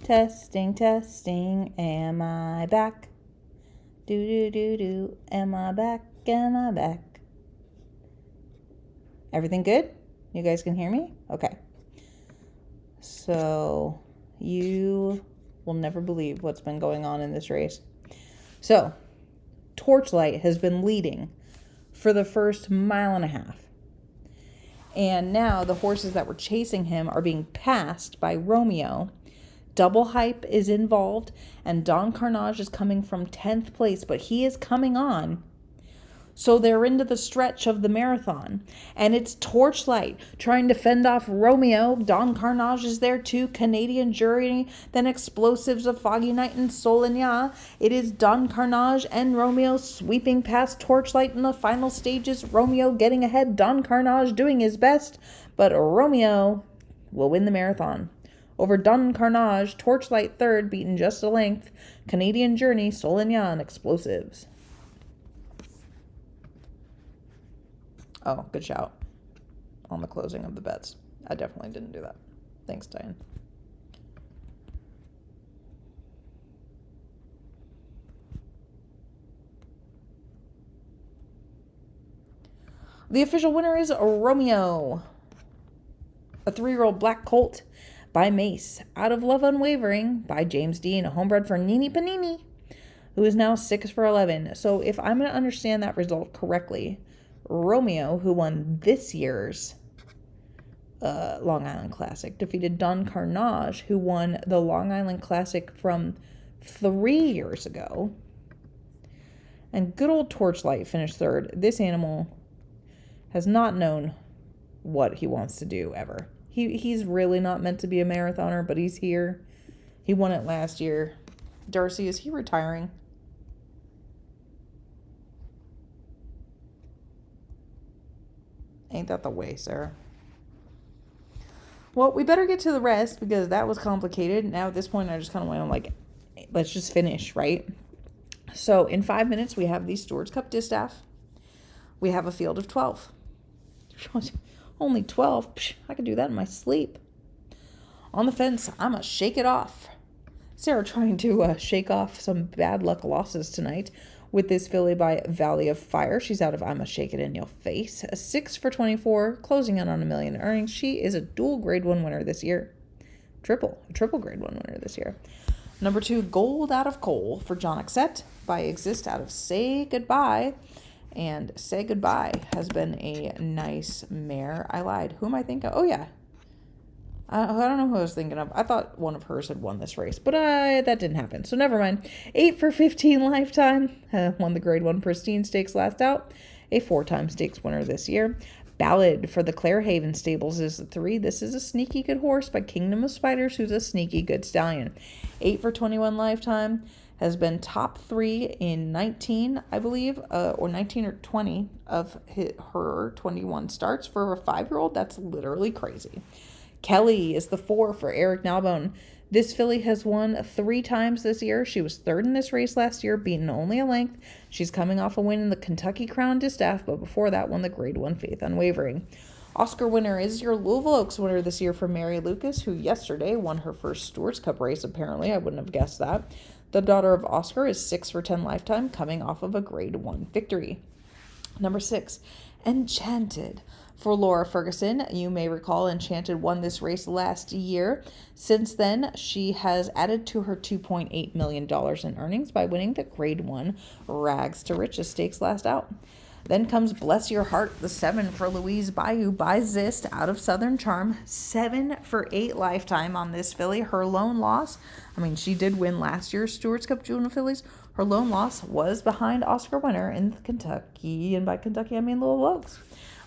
Testing, testing, am I back? Do, am I back, am I back? Everything good? You guys can hear me? Okay. So, you will never believe what's been going on in this race. So, Torchlight has been leading for the first mile and a half. And now the horses that were chasing him are being passed by Romeo. Double Hype is involved, and Don Carnage is coming from 10th place, but he is coming on. So they're into the stretch of the marathon, and it's Torchlight trying to fend off Romeo. Don Carnage is there too, Canadian Jury, then Explosives of Foggy Night and Soligna. It is Don Carnage and Romeo sweeping past Torchlight in the final stages. Romeo getting ahead, Don Carnage doing his best, but Romeo will win the marathon. Over Don Carnage, Torchlight third, beaten just a length. Canadian Journey, Soligna, and Explosives. Oh, good shout on the closing of the bets. I definitely didn't do that. Thanks, Diane. The official winner is Romeo, a 3-year-old black colt by Mace, Out of Love Unwavering by James Dean, a homebred for Nini Panini, who is now 6 for 11. So if I'm going to understand that result correctly, Romeo, who won this year's Long Island Classic, defeated Don Carnage, who won the Long Island Classic from 3 years ago. And good old Torchlight finished third. This animal has not known what he wants to do ever. He's really not meant to be a marathoner, but he's here. He won it last year. Darcy, is he retiring? Ain't that the way, Sarah? Well, we better get to the rest because that was complicated. Now at this point, I just kind of went on like, let's just finish, right? So in 5 minutes, we have the Stewards Cup Distaff. We have a field of 12. Only 12? Psh, I could do that in my sleep. On the fence, I'm going to shake it off. Sarah trying to shake off some bad luck losses tonight with this filly by Valley of Fire. She's out of I'm going to shake it in your face. A 6 for 24, closing in on $1 million in earnings. She is a dual grade 1 winner this year. A triple grade 1 winner this year. Number 2, Gold Out of Coal for John Exet by Exist out of Say Goodbye. And Say Goodbye has been a nice mare. I lied. Who am I thinking of? Oh, yeah. I don't know who I was thinking of. I thought one of hers had won this race, but that didn't happen. So never mind. 8 for 15 Lifetime. Won the Grade 1 Pristine Stakes last out. A 4-time stakes winner this year. Ballad for the Clare Haven Stables is the 3. This is a sneaky good horse by Kingdom of Spiders, who's a sneaky good stallion. 8 for 21 Lifetime. Has been top 3 in 19, I believe, or 19 or 20 of her 21 starts. For a 5-year-old, that's literally crazy. Kelly is the 4 for Eric Nalbone. This filly has won 3 times this year. She was 3rd in this race last year, beaten only a length. She's coming off a win in the Kentucky Crown Distaff, but before that won the Grade 1 Faith Unwavering. Oscar winner is your Louisville Oaks winner this year for Mary Lucas, who yesterday won her first Stewards Cup race, apparently. I wouldn't have guessed that. The daughter of Oscar is 6 for 10 Lifetime, coming off of a Grade 1 victory. Number 6, Enchanted for Laura Ferguson. You may recall Enchanted won this race last year. Since then, she has added to her $2.8 million in earnings by winning the Grade 1 Rags to Riches Stakes last out. Then comes Bless Your Heart, the 7 for Louise Bayou by Zist out of Southern Charm. 7 for 8 Lifetime on this filly. Her lone loss, she did win last year's Stewards Cup Juvenile Fillies. Her lone loss was behind Oscar winner in Kentucky, and by Kentucky I mean Louisville Oaks.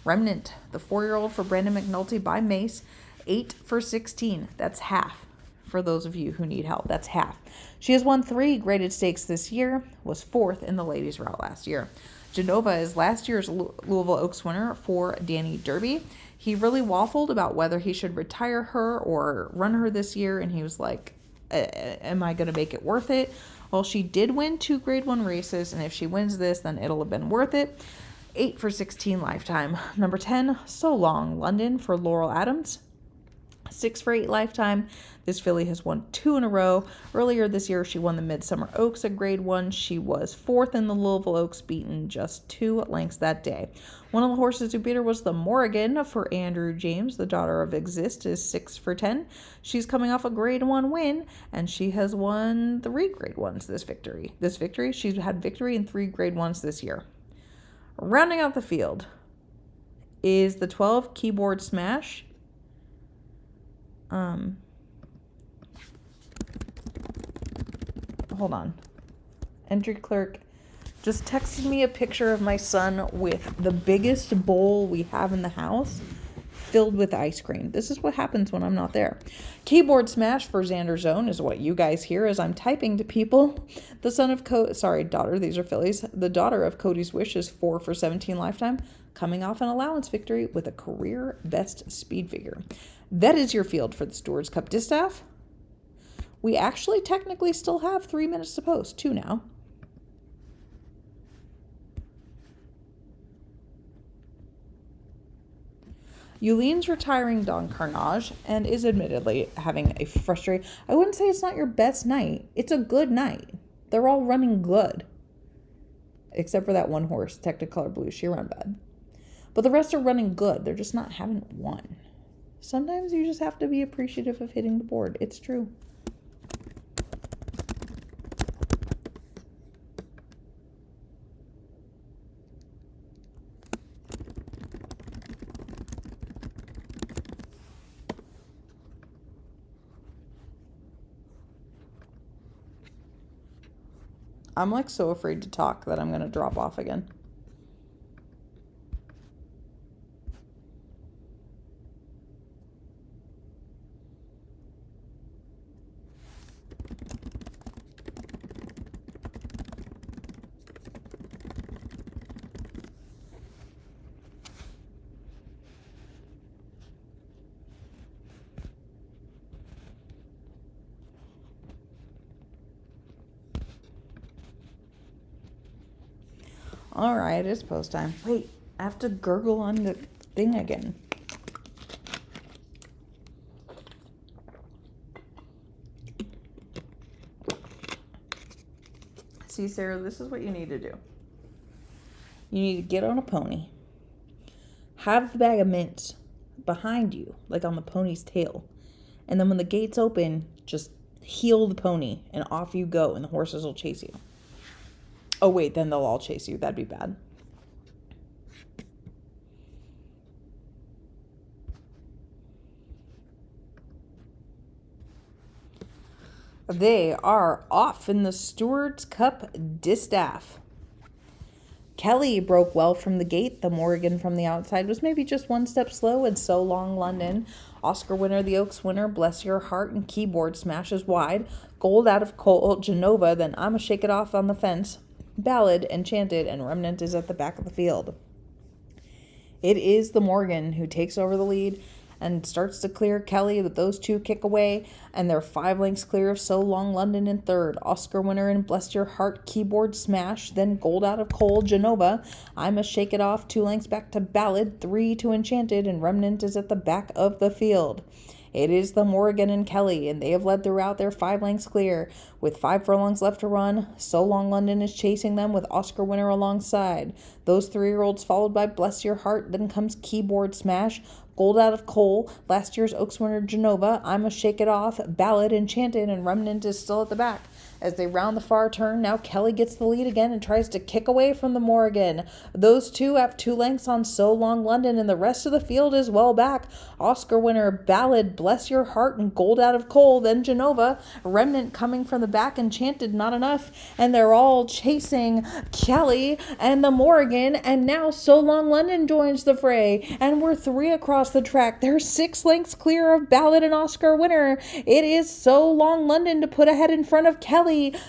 Remnant, the 4-year-old for Brandon McNulty by Mace. 8 for 16. That's half. For those of you who need help, that's half. She has won 3 graded stakes this year, was 4th in the ladies' route last year. Genova is last year's Louisville Oaks winner for Danny Derby. He really waffled about whether he should retire her or run her this year, and he was like, am I going to make it worth it? Well, she did win 2 Grade 1 races, and if she wins this, then it'll have been worth it. 8 for 16 Lifetime. Number 10, So Long London for Laurel Adams. 6 for 8 lifetime. This filly has won 2 in a row. Earlier this year, she won the Midsummer Oaks at grade 1. She was 4th in the Louisville Oaks, beaten just 2 lengths that day. One of the horses who beat her was the Morrigan for Andrew James. The daughter of Exist is 6 for 10. She's coming off a grade 1 win, and she has won 3 grade 1s this victory. She's had victory in 3 grade 1s this year. Rounding out the field is the 12 Keyboard Smash. Hold on. Entry clerk just texted me a picture of my son with the biggest bowl we have in the house filled with ice cream. This is what happens when I'm not there. Keyboard Smash for Xander Zone is what you guys hear as I'm typing to people. The son of daughter, these are fillies. The daughter of Cody's Wish is 4 for 17 lifetime, coming off an allowance victory with a career best speed figure. That is your field for the Stewards Cup Distaff. We actually technically still have 3 minutes to post, 2 now. Eulene's retiring Don Carnage and is admittedly having a frustrating... I wouldn't say it's not your best night. It's a good night. They're all running good. Except for that one horse, Technicolor Blue. She ran bad. But the rest are running good. They're just not having one. Sometimes you just have to be appreciative of hitting the board. It's true. I'm like so afraid to talk that I'm going to drop off again. All right, it's post time. Wait, I have to gurgle on the thing again. See, Sarah, this is what you need to do. You need to get on a pony. Have the bag of mints behind you, like on the pony's tail. And then when the gates open, just heel the pony and off you go, and the horses will chase you. Oh, wait, then they'll all chase you. That'd be bad. They are off in the Stewards Cup Distaff. Kelly broke well from the gate. The Morrigan from the outside was maybe just one step slow, and So Long London. Oscar winner, the Oaks winner, Bless Your Heart, and Keyboard Smashes wide. Gold out of Cole, Genova, then I'ma Shake It Off on the fence. Ballad, Enchanted, and Remnant is at the back of the field. It is the Morgan who takes over the lead and starts to clear Kelly, but those two kick away, and they're 5 lengths clear of So Long London in third. Oscar winner and Bless Your Heart, Keyboard Smash, then Gold out of Cole, Genova. I'ma Shake It Off, 2 lengths back to Ballad, 3 to Enchanted, and Remnant is at the back of the field. It is the Morgan and Kelly, and they have led throughout. Their 5 lengths clear. With 5 furlongs left to run, So Long London is chasing them with Oscar winner alongside. Those 3-year-olds followed by Bless Your Heart. Then comes Keyboard Smash, Gold out of Cole, last year's Oaks winner Genova, I'ma Shake It Off, Ballad, Enchanted, and Remnant is still at the back. As they round the far turn, now Kelly gets the lead again and tries to kick away from the Morgan. Those two have 2 lengths on So Long London, and the rest of the field is well back. Oscar winner, Ballad, Bless Your Heart, and Gold out of Cole, then Genova. Remnant coming from the back, Enchanted, not enough. And they're all chasing Kelly and the Morgan, and now So Long London joins the fray. And we're 3 across the track. They're 6 lengths clear of Ballad and Oscar winner. It is So Long London to put ahead in front of Kelly.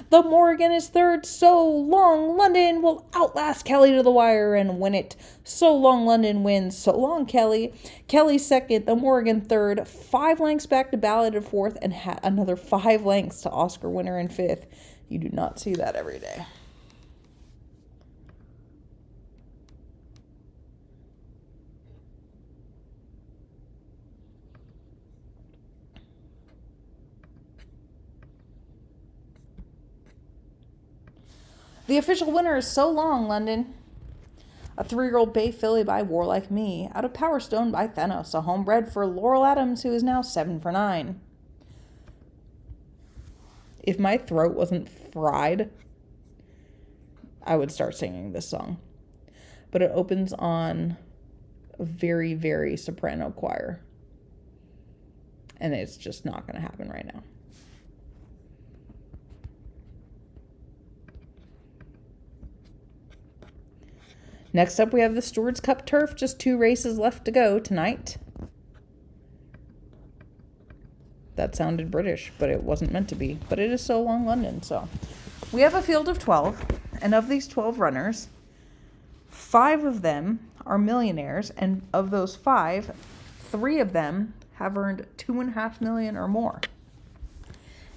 The Morgan is third. So Long London will outlast Kelly to the wire and win it. So Long London wins. So long, Kelly. Kelly second. The Morgan third. 5 lengths back to Ballad in fourth, and another 5 lengths to Oscar winner in fifth. You do not see that every day. The official winner is So Long, London. A 3-year-old bay filly by War Like Me. Out of Power Stone by Thanos. A homebred for Laurel Adams, who is now 7 for 9. If my throat wasn't fried, I would start singing this song. But it opens on a very, very soprano choir. And it's just not going to happen right now. Next up, we have the Stewards Cup Turf. Just 2 races left to go tonight. That sounded British, but it wasn't meant to be. But it is So Long, London. So we have a field of 12. And of these 12 runners, 5 of them are millionaires. And of those 5, 3 of them have earned $2.5 million or more,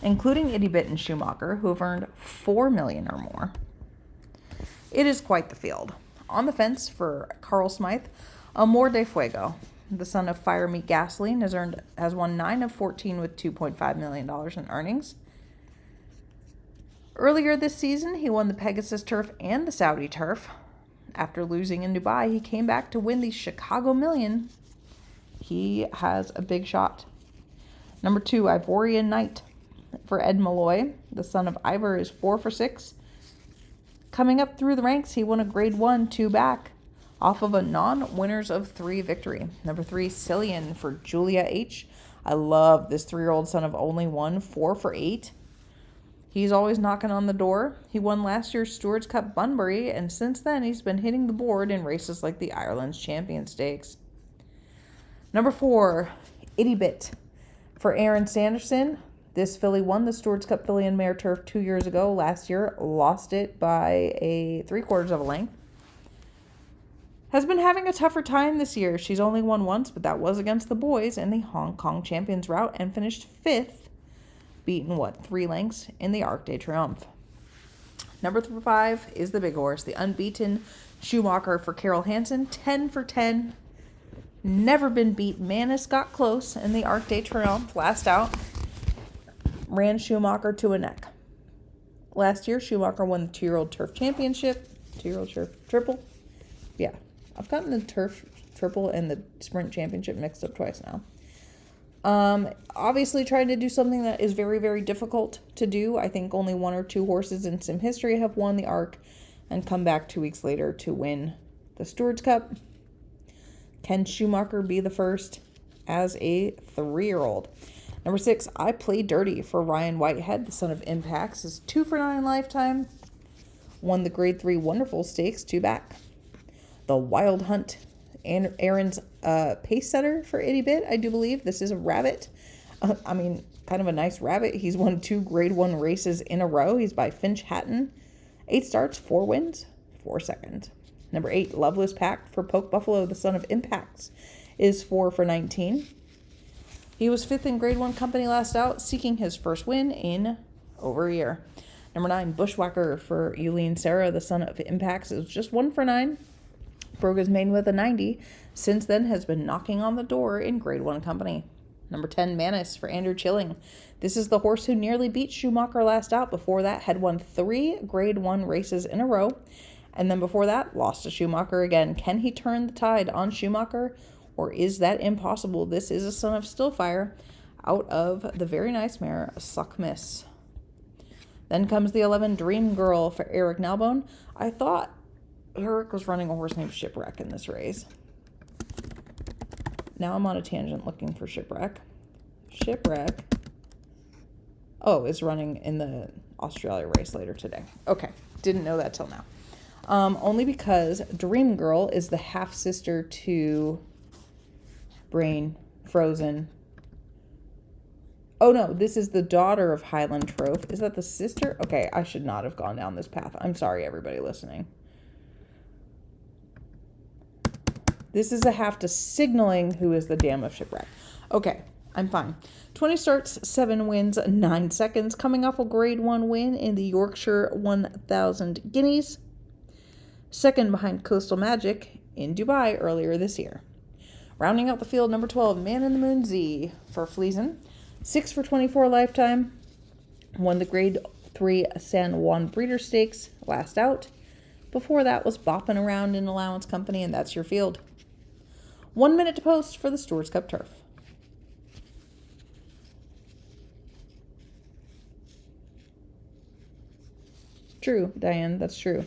including Itty Bit and Schumacher, who have earned $4 million or more. It is quite the field. On the fence for Carl Smythe, Amor de Fuego, the son of Fire Meat Gasoline, has won 9 of 14 with $2.5 million in earnings. Earlier this season, he won the Pegasus Turf and the Saudi Turf. After losing in Dubai, he came back to win the Chicago Million. He has a big shot. Number 2, Ivorian Knight for Ed Malloy. The son of Ivor is 4 for 6. Coming up through the ranks, he won a Grade 1 2 back off of a non-winners of 3 victory. Number 3, Cillian for Julia H. I love this 3-year-old son of only one, 4 for 8. He's always knocking on the door. He won last year's Stewards Cup Bunbury, and since then he's been hitting the board in races like the Ireland's Champion Stakes. Number 4, Itty Bit for Aaron Sanderson. This filly won the Stewards Cup Filly and Mare Turf 2 years ago. Last year, lost it by 3/4 of a length. Has been having a tougher time this year. She's only won once, but that was against the boys in the Hong Kong Champions route and finished 5th, beaten 3 lengths in the Arc de Triomphe. Number 5 is the big horse, the unbeaten Schumacher for Carol Hansen, 10 for 10. Never been beat. Manus got close in the Arc de Triomphe last out. Ran Schumacher to a neck. Last year, Schumacher won the 2-year-old turf championship. 2-year-old turf triple. Yeah, I've gotten the turf triple and the sprint championship mixed up twice now. Obviously trying to do something that is very, very difficult to do. I think only 1 or 2 horses in sim history have won the Arc and come back 2 weeks later to win the Stewards Cup. Can Schumacher be the first as a 3-year-old? Number 6, I Play Dirty for Ryan Whitehead, the son of Impacts, is 2 for 9 lifetime. Won the Grade 3 Wonderful Stakes 2 back. The Wild Hunt, and Aaron's pace setter for Itty Bit, I do believe. This is a rabbit. Kind of a nice rabbit. He's won 2 Grade 1 races in a row. He's by Finch Hatton. 8 starts, 4 wins, 4 seconds. Number 8, Loveless Pack for Poke Buffalo, the son of Impacts, is 4 for 19. He was 5th in Grade 1 company last out, seeking his first win in over a year. Number 9, Bushwhacker for Yuleen Sarah, the son of Impacts, is just 1 for 9. Broke his main with a 90. Since then has been knocking on the door in Grade 1 company. Number 10, Manus for Andrew Chilling. This is the horse who nearly beat Schumacher last out. Before that, had won 3 Grade 1 races in a row. And then before that, lost to Schumacher again. Can he turn the tide on Schumacher? Or is that impossible? This is a son of Stillfire out of the very nice mare, Suck Miss. Then comes the 11, Dream Girl for Eric Nalbone. I thought Eric was running a horse named Shipwreck in this race. Now I'm on a tangent looking for Shipwreck. Shipwreck. Oh, is running in the Australia race later today. Okay, didn't know that till now. Only because Dream Girl is the half-sister to Brain, Frozen. Oh no, this is the daughter of Highland Troth. Is that the sister? Okay, I should not have gone down this path. I'm sorry, everybody listening. This is a half to Signaling, who is the dam of Shipwreck. Okay, I'm fine. 20 starts, 7 wins, 9 seconds. Coming off a Grade 1 win in the Yorkshire 1000 Guineas. Second behind Coastal Magic in Dubai earlier this year. Rounding out the field, number 12, Man in the Moon Z for Fleason. 6 for 24 lifetime. Won the Grade 3 San Juan Breeder Stakes, last out. Before that was bopping around in allowance company, and that's your field. 1 minute to post for the Stewards Cup Turf. True, Diane, that's true.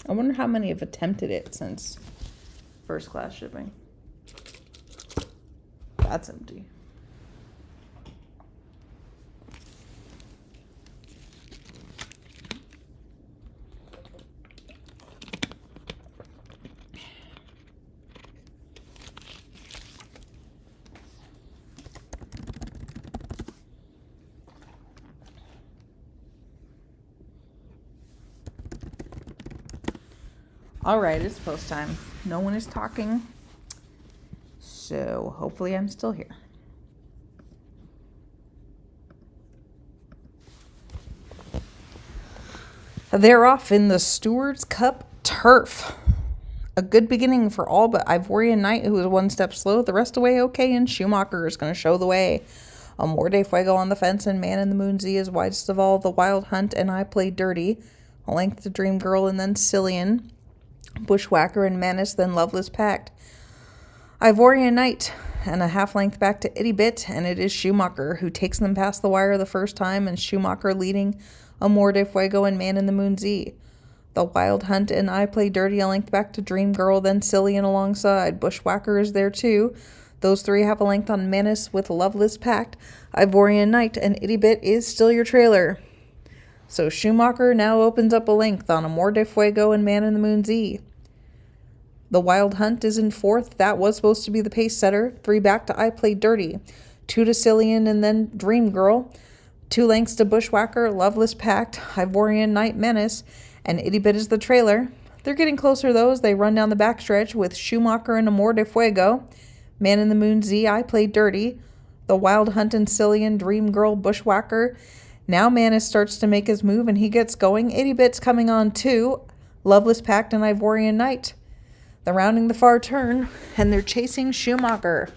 I wonder how many have attempted it since first class shipping. That's empty. All right, it's post time. No one is talking. So hopefully I'm still here. They're off in the Stewards Cup Turf. A good beginning for all but Ivorian Knight, who was one step slow. The rest away okay, and Schumacher is going to show the way. Amor de Fuego on the fence, and Man in the Moon Z is widest of all. The Wild Hunt and I Play Dirty. A length to Dream Girl, and then Cillian. Bushwhacker and Menace, then Loveless Pact. Ivorian Knight, and a half length back to Itty Bit, and it is Schumacher who takes them past the wire the first time, and Schumacher leading Amor de Fuego and Man in the Moon Z. The Wild Hunt and I Play Dirty, a length back to Dream Girl, then Cillian alongside. Bushwhacker is there too. Those three have a length on Menace with Loveless Pact. Ivorian Knight and Itty Bit is still your trailer. So Schumacher now opens up a length on Amor de Fuego and Man in the Moon Z. The Wild Hunt is in fourth. That was supposed to be the pace setter. 3 back to I Play Dirty. 2 to Cillian and then Dream Girl. 2 lengths to Bushwhacker, Loveless Pact, Ivorian Knight, Menace, and Itty Bit is the trailer. They're getting closer though as they run down the backstretch with Schumacher and Amor de Fuego. Man in the Moon Z, I Play Dirty. The Wild Hunt and Cillian, Dream Girl, Bushwhacker. Now Menace starts to make his move and he gets going. Itty Bit's coming on too. Loveless Pact and Ivorian Knight. They're rounding the far turn and they're chasing Schumacher.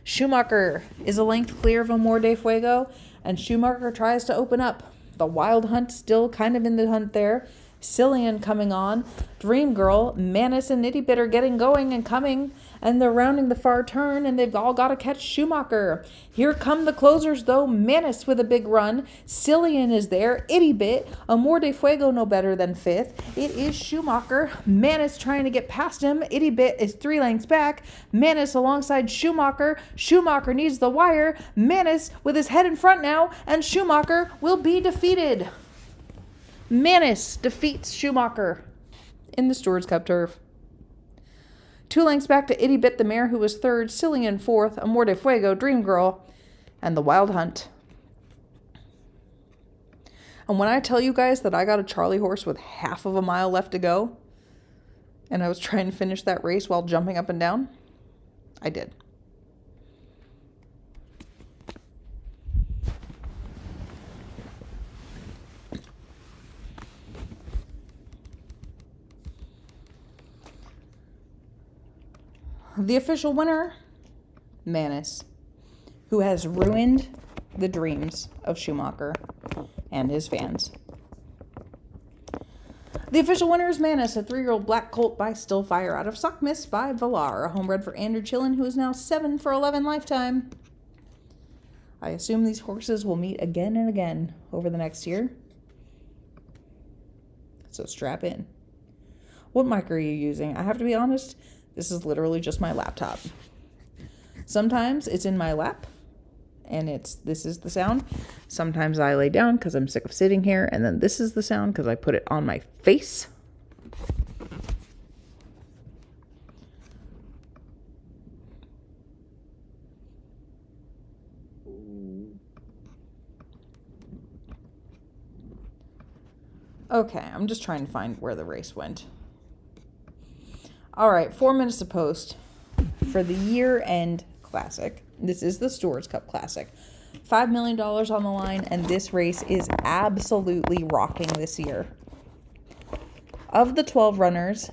Schumacher is a length clear of Amor de Fuego and Schumacher tries to open up. The Wild Hunt still kind of in the hunt there. Cillian coming on. Dream Girl, Menace, and Itty Bit are getting going and coming, and they're rounding the far turn, and they've all got to catch Schumacher. Here come the closers, though. Menace with a big run. Cillian is there. Itty Bit. Amor de Fuego no better than fifth. It is Schumacher. Menace trying to get past him. Itty Bit is 3 lengths back. Menace alongside Schumacher. Schumacher needs the wire. Menace with his head in front now, and Schumacher will be defeated. Menace defeats Schumacher in the Stewards Cup Turf. 2 lengths back to Itty Bit the mare, who was third. Cillian fourth. Amor de Fuego, Dream Girl, and the Wild Hunt. And when I tell you guys that I got a Charlie horse with half of a mile left to go, and I was trying to finish that race while jumping up and down, I did. The official winner, Menace, who has ruined the dreams of Schumacher and his fans. The official winner is Menace, a 3-year-old black colt by Stillfire out of Sock Miss by Valar, a homebred for Andrew Chillen, who is now 7 for 11 lifetime. I assume these horses will meet again and again over the next year. So strap in. What mic are you using? I have to be honest, this is literally just my laptop. Sometimes it's in my lap and this is the sound. Sometimes I lay down because I'm sick of sitting here, and then this is the sound because I put it on my face. Okay, I'm just trying to find where the race went. All right, 4 minutes to post for the year-end classic. This is the Stewards Cup Classic. $5 million on the line, and this race is absolutely rocking this year. Of the 12 runners,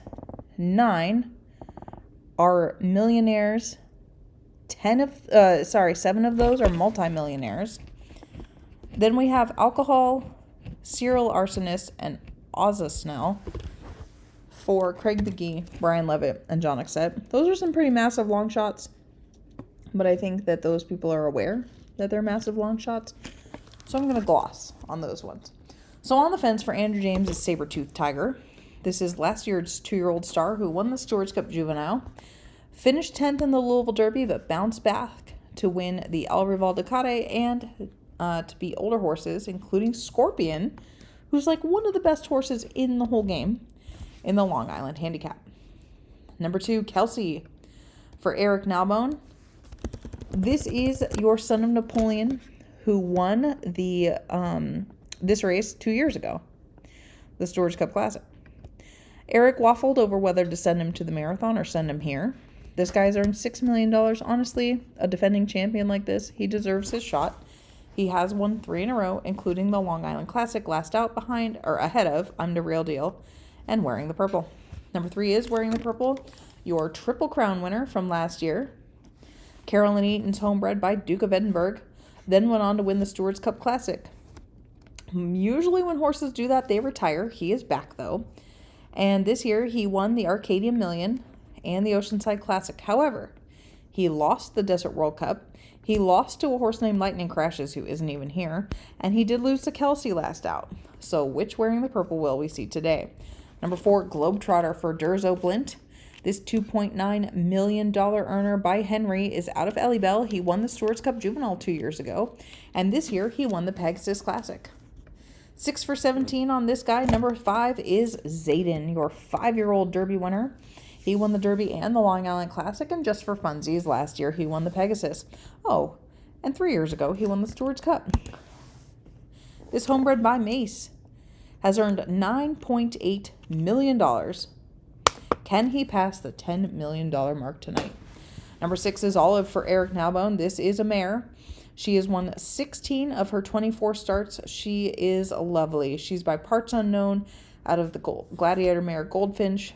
9 are millionaires. 7 of those are multimillionaires. Then we have alcohol, serial arsonist, and Ozza Snell for Craig McGee, Brian Levitt, and John Exet. Those are some pretty massive long shots, but I think that those people are aware that they're massive long shots, so I'm going to gloss on those ones. So on the fence for Andrew James is Sabertooth Tiger. This is last year's 2-year-old star who won the Stewards Cup Juvenile, finished 10th in the Louisville Derby, but bounced back to win the El Rival Ducati and to beat older horses, including Scorpion, who's like one of the best horses in the whole game, in the Long Island Handicap. Number 2, Kelsey for Eric Nalbone. This is your Son of Napoleon, who won the this race 2 years ago, the Stewards Cup Classic. Eric waffled over whether to send him to the marathon or send him here. This guy's earned $6 million. Honestly, a defending champion like this, he deserves his shot. He has won 3 in a row, including the Long Island Classic, last out ahead of I'm the Real Deal and Wearing the Purple. Number 3 is Wearing the Purple, your Triple Crown winner from last year. Carolyn Eaton's homebred by Duke of Edinburgh, then went on to win the Stewards Cup Classic. Usually when horses do that, they retire. He is back, though. And this year, he won the Arcadian Million and the Oceanside Classic. However, he lost the Desert World Cup. He lost to a horse named Lightning Crashes, who isn't even here. And he did lose to Kelsey last out. So which Wearing the Purple will we see today? Number 4, Globetrotter for Durzo Blint. This $2.9 million earner by Henry is out of Ellibell. He won the Stewards Cup Juvenile 2 years ago. And this year, he won the Pegasus Classic. 6 for 17 on this guy. Number 5 is Zayden, your 5-year-old Derby winner. He won the Derby and the Long Island Classic, and just for funsies, last year he won the Pegasus. Oh, and 3 years ago he won the Stewards Cup. This homebred by Mace has earned $9.8 million. Can he pass the $10 million mark tonight? Number 6 is Olive for Eric Nalbone. This is a mare. She has won 16 of her 24 starts. She is lovely. She's by Parts Unknown out of the Gladiator mare Goldfinch.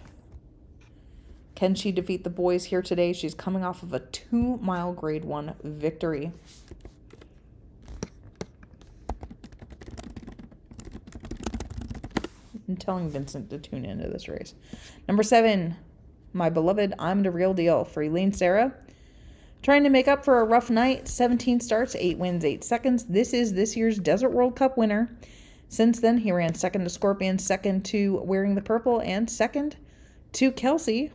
Can she defeat the boys here today? She's coming off of a 2-mile Grade 1 victory. I'm telling Vincent to tune into this race. Number 7, my beloved I'm the Real Deal for Elaine Sarah. Trying to make up for a rough night, 17 starts, 8 wins, 8 seconds. This is this year's Desert World Cup winner. Since then, he ran second to Scorpion, second to Wearing the Purple, and second to Kelsey.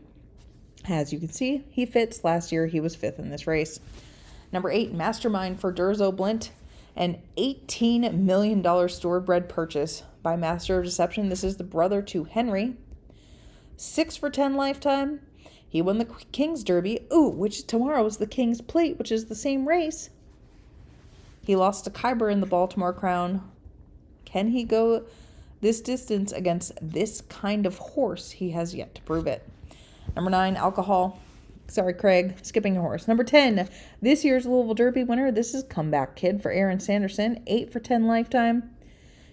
As you can see, he fits. Last year, he was 5th in this race. Number 8, Mastermind for Durzo Blint. An $18 million storebred purchase by Master of Deception. This is the brother to Henry. 6 for 10 lifetime. He won the King's Derby, which tomorrow is the King's Plate, which is the same race. He lost to Kyber in the Baltimore Crown. Can he go this distance against this kind of horse? He has yet to prove it. Number 9, Craig, skipping a horse. Number 10, this year's Louisville Derby winner. This is Comeback Kid for Aaron Sanderson, 8 for 10 lifetime.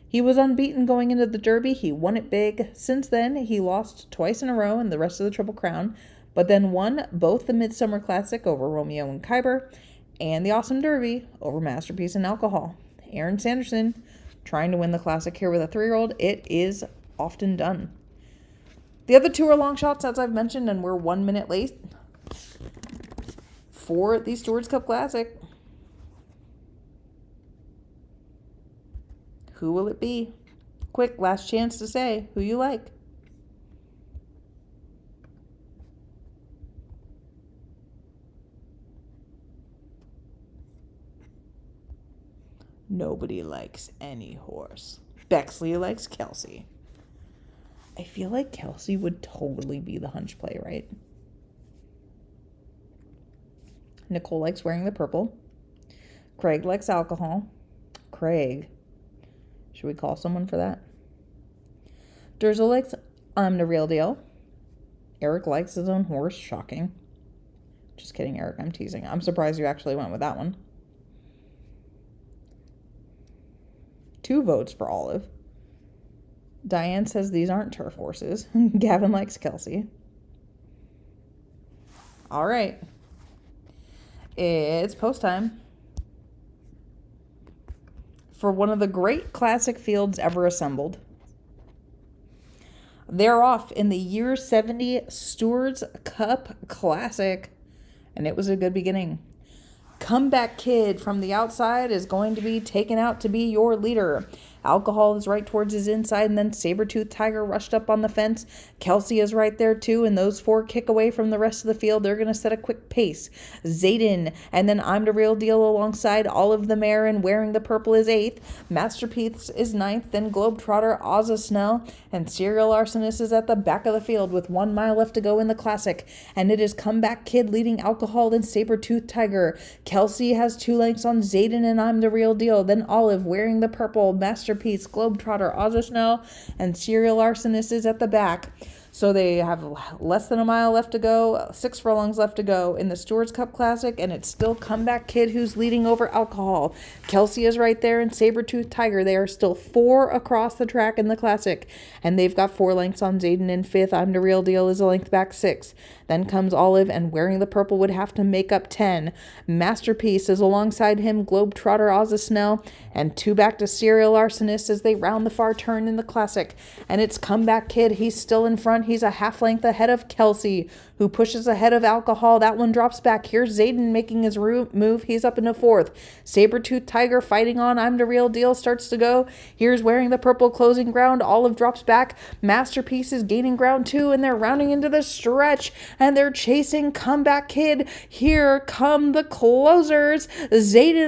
He was unbeaten going into the Derby. He won it big. Since then, he lost twice in a row in the rest of the Triple Crown, but then won both the Midsummer Classic over Romeo and Kyber and the Awesome Derby over Masterpiece and Alcohol. Aaron Sanderson trying to win the Classic here with a 3-year-old. It is often done. The other 2 are long shots, as I've mentioned, and we're 1 minute late for the Stewards Cup Classic. Who will it be? Quick, last chance to say who you like. Nobody likes any horse. Bexley likes Kelsey. I feel like Kelsey would totally be the hunch play, right? Nicole likes Wearing the Purple. Craig likes Alcohol. Craig. Should we call someone for that? Durzo likes I'm the Real Deal. Eric likes his own horse. Shocking. Just kidding, Eric. I'm teasing. I'm surprised you actually went with that one. 2 votes for Olive. Diane says these aren't turf horses. Gavin likes Kelsey. All right. It's post time for one of the great classic fields ever assembled. They're off in the year 70 Stewards Cup Classic, and it was a good beginning. Comeback Kid from the outside is going to be taken out to be your leader. Alcohol is right towards his inside, and then Sabertooth Tiger rushed up on the fence. Kelsey is right there too, and those four kick away from the rest of the field. They're going to set a quick pace. Zayden, and then I'm the Real Deal alongside Olive the Mare, and Wearing the Purple is 8th. Masterpiece is 9th, then Globetrotter, Ozza Snell, and Serial Arsonist is at the back of the field with 1 mile left to go in the Classic. And it is Comeback Kid leading Alcohol, then Sabertooth Tiger. Kelsey has 2 lengths on Zayden and I'm the Real Deal, then Olive, Wearing the Purple, Masterpiece, Globetrotter, Ozza Snell, and Serial Arsonist is at the back. So they have less than a mile left to go, 6 furlongs left to go in the Stewards Cup Classic, and it's still Comeback Kid who's leading over Alcohol. Kelsey is right there, and Sabertooth Tiger. They are still 4 across the track in the Classic, and they've got 4 lengths on Zayden in 5th. I'm the Real Deal is a length back 6th. Then comes Olive, and Wearing the Purple would have to make up 10. Masterpiece is alongside him, Globetrotter, Ozza Snell, and 2 back to Serial Arsonist as they round the far turn in the Classic. And it's Comeback Kid. He's still in front. He's a half length ahead of Kelsey, who pushes ahead of Alcohol. That one drops back. Here's Zayden making his move. He's up into 4th. Sabertooth Tiger fighting on. I'm the Real Deal starts to go. Here's Wearing the Purple closing ground. Olive drops back. Masterpiece is gaining ground too, and they're rounding into the stretch, and they're chasing Comeback Kid. Here come the closers. Zayden